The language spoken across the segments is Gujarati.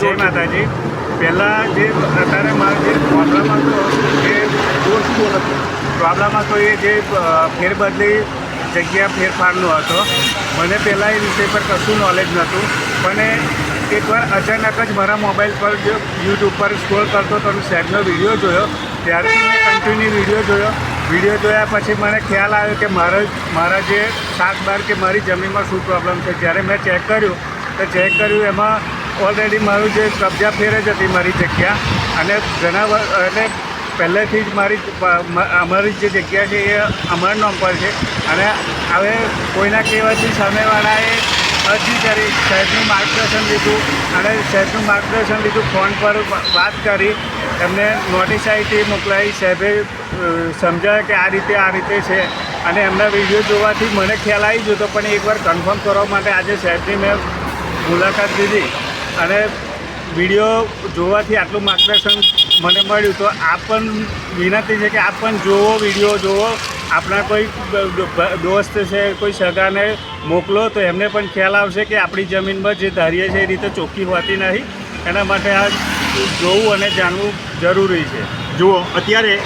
જય માતાજી. પહેલાં જે અત્યારે મારો જે પ્રોબ્લેમ હતો એ પ્રોબ્લેમ હતો એ જે ફેરબદલી જગ્યા ફેરફારનો હતો. મને પહેલાં એ વિષય પર કશું નોલેજ નહોતું, પણ એકવાર અચાનક જ મારા મોબાઈલ પર જો યુટ્યુબ પર સ્ક્રોલ કરતો તો સાહેબનો વિડીયો જોયો. ત્યારથી મેં કન્ટિન્યુ વિડીયો જોયા પછી મને ખ્યાલ આવ્યો કે મારા જે 7/12 કે મારી જમીનમાં શું પ્રોબ્લેમ છે. જ્યારે મેં ચેક કર્યું એમાં ઓલરેડી મારું જે કબજા ફેર જ હતી મારી જગ્યા, અને એટલે પહેલેથી જ અમારી જે જગ્યા છે એ અમારા નામ પર છે. અને હવે કોઈના કહેવાથી સામેવાળાએ અરજી કરી, સાહેબનું માર્ગદર્શન લીધું, ફોન પર વાત કરી, એમને નોટિસ આઈટી મોકલાવી. સાહેબે સમજાવ્યા કે આ રીતે છે, અને એમના વિડીયો જોવાથી મને ખ્યાલ આવી ગયો હતો. પણ એકવાર કન્ફર્મ કરવા માટે આજે સાહેબની મેં મુલાકાત લીધી, અને વિડીયો જોવાથી આટલું માર્ગદર્શન મને મળ્યું. તો આપ પણ વિનંતી છે કે આપ પણ વિડીયો જુઓ. આપણા કોઈ દોસ્ત છે, કોઈ સગાને મોકલો તો એમને પણ ખ્યાલ આવશે કે આપણી જમીનમાં જે ધારીએ છે એ રીતે ચોખ્ખી હોતી નહીં. એના માટે આ જોવું અને જાણવું જરૂરી છે. જુઓ, અત્યારે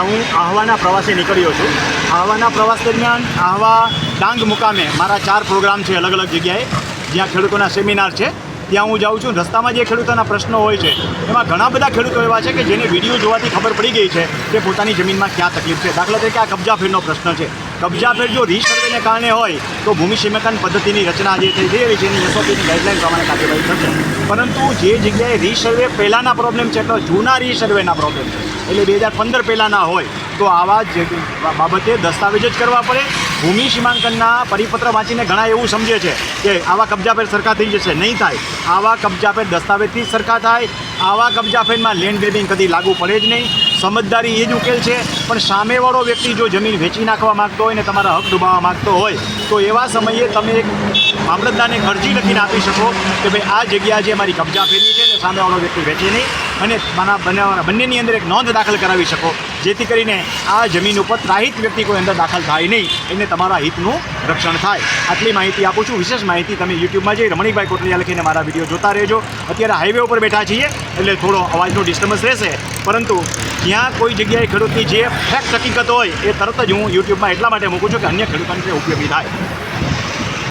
હું આહવાના પ્રવાસે નીકળ્યો છું. આહવાના પ્રવાસ દરમિયાન આહવા ડાંગ મુકામે મારા 4 પ્રોગ્રામ છે અલગ અલગ જગ્યાએ, જ્યાં ખેડૂતોના સેમિનાર છે. ત્યાં હું જાઉં છું. રસ્તામાં જે ખેડૂતોના પ્રશ્નો હોય છે એમાં ઘણા બધા ખેડૂતો એવા છે કે જેને વિડીયો જોવાથી ખબર પડી ગઈ છે કે પોતાની જમીનમાં ક્યાં તકલીફ છે. દાખલા તરીકે આ કબજાફેરનો પ્રશ્ન છે. કબજાફેર જો રીસર્વેને કારણે હોય તો ભૂમિ સીમાંકન પદ્ધતિની રચના જે થઈ રહી છે એની SOPની ગાઈડલાઈન પ્રમાણે કાર્યવાહી થશે. પરંતુ જે જગ્યાએ રીસર્વે પહેલાંના પ્રોબ્લેમ છે, એટલે જૂના રીસર્વેના પ્રોબ્લેમ છે, એટલે 2015 પહેલાંના હોય, તો આવા જ બાબતે દસ્તાવેજ જ કરવા પડે. ભૂમિ સીમાંકનના પરિપત્ર વાંચીને ઘણા એવું સમજે છે કે આવા કબજાફેર સરખા થઈ જશે. નહીં થાય. આવા કબજાફેર દસ્તાવેજથી જ સરખા થાય. આવા કબજાફેરમાં લેન્ડ ગ્રેબિંગ કદી લાગુ પડે જ નહીં. સમજદારી એ જ ઉકેલ છે. પણ સામેવાળો વ્યક્તિ જો જમીન વેચી નાખવા માગતો હોય ને તમારા હક ડૂબાવવા માગતો હોય તો એવા સમયે તમે એક મામલતદારને એક અરજી લખીને આપી શકો કે ભાઈ આ જગ્યા જે મારી કબજાફેરની છે ને સામેવાળો વ્યક્તિ વેચે નહીં, અને બંનેની અંદર એક નોંધ દાખલ કરાવી શકો, જેથી કરીને આ જમીન ઉપર ત્રાહિત વ્યક્તિ કોઈ અંદર દાખલ થાય નહીં, એને તમારા હિતનું રક્ષણ થાય. આટલી માહિતી આપું છું. વિશેષ માહિતી તમે યુટ્યુબમાં જઈ રમણીકભાઈ કોટલિયા લખીને મારા વિડીયો જોતા રહેજો. અત્યારે હાઈવે ઉપર બેઠા છીએ એટલે થોડો અવાજનો ડિસ્ટર્બન્સ રહેશે, પરંતુ જ્યાં કોઈ જગ્યાએ ખેડૂતની જે ફેક્ટ હકીકત હોય એ તરત જ હું યુટ્યુબમાં એટલા માટે મૂકું છું કે અન્ય ખેડૂતોને ઉપયોગી થાય.